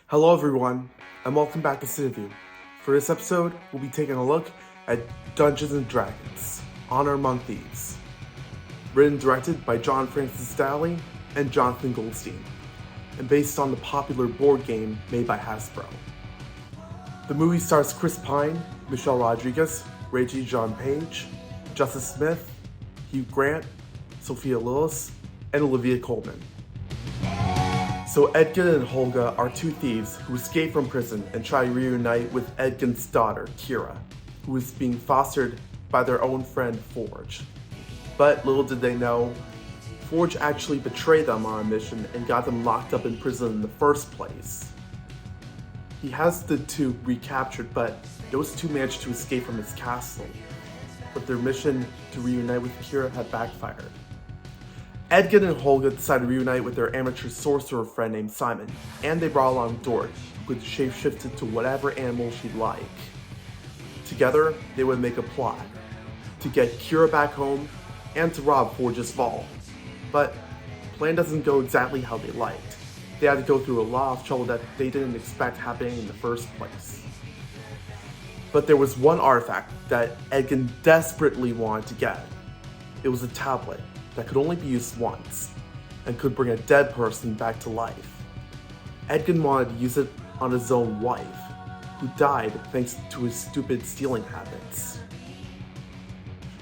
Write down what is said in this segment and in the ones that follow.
Hello everyone, and welcome back to CineView. For this episode, we'll be taking a look at Dungeons & Dragons, Honor Among Thieves. Written and directed by John Francis Daly and Jonathan Goldstein, and based on the popular board game made by Hasbro. The movie stars Chris Pine, Michelle Rodriguez, Reggie John Page, Justice Smith, Hugh Grant, Sophia Lillis, and Olivia Colman. So Edgin and Holga are two thieves who escape from prison and try to reunite with Edgin's daughter, Kira, who is being fostered by their own friend, Forge. But little did they know, Forge actually betrayed them on a mission and got them locked up in prison in the first place. He has the two recaptured, but those two managed to escape from his castle, but their mission to reunite with Kira had backfired. Edgin and Holga decide to reunite with their amateur sorcerer friend named Simon, and they brought along Dork, who could shape-shift into whatever animal she'd like. Together, they would make a plot to get Kira back home and to rob Forge's vault. But the plan doesn't go exactly how they liked. They had to go through a lot of trouble that they didn't expect happening in the first place. But there was one artifact that Edgin desperately wanted to get. It was a tablet that could only be used once, and could bring a dead person back to life. Edgin wanted to use it on his own wife, who died thanks to his stupid stealing habits.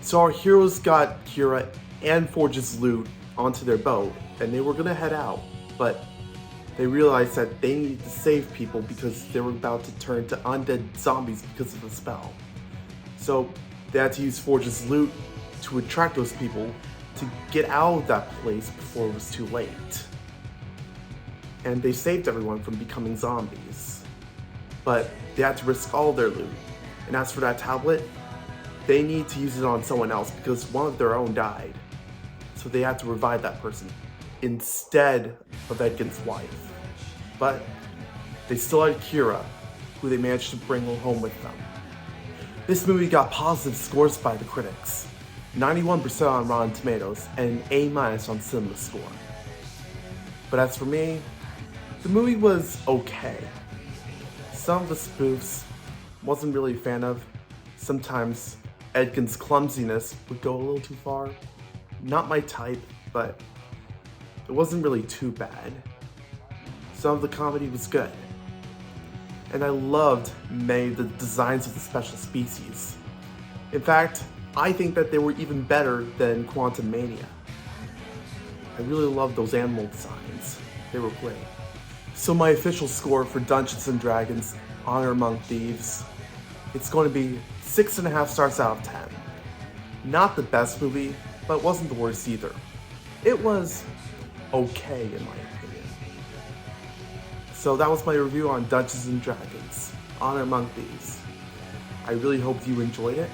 So our heroes got Kira and Forge's loot onto their boat, and they were gonna head out, but they realized that they needed to save people because they were about to turn to undead zombies because of the spell. So they had to use Forge's loot to attract those people to get out of that place before it was too late. And they saved everyone from becoming zombies. But they had to risk all their loot. And as for that tablet, they need to use it on someone else because one of their own died. So they had to revive that person instead of Edgin's wife. But they still had Kira, who they managed to bring home with them. This movie got positive scores by the critics. 91% on Rotten Tomatoes, and an A- on CinemaScore. But as for me, the movie was okay. Some of the spoofs wasn't really a fan of. Sometimes Edgin's clumsiness would go a little too far. Not my type, but it wasn't really too bad. Some of the comedy was good. And I loved many of the designs of the special species. In fact, I think that they were even better than Quantum Mania. I really love those animal designs. They were great. So my official score for Dungeons & Dragons Honor Among Thieves, it's going to be 6.5 stars out of 10. Not the best movie, but wasn't the worst either. It was okay in my opinion. So that was my review on Dungeons & Dragons Honor Among Thieves. I really hope you enjoyed it,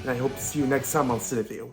and I hope to see you next time on CineView.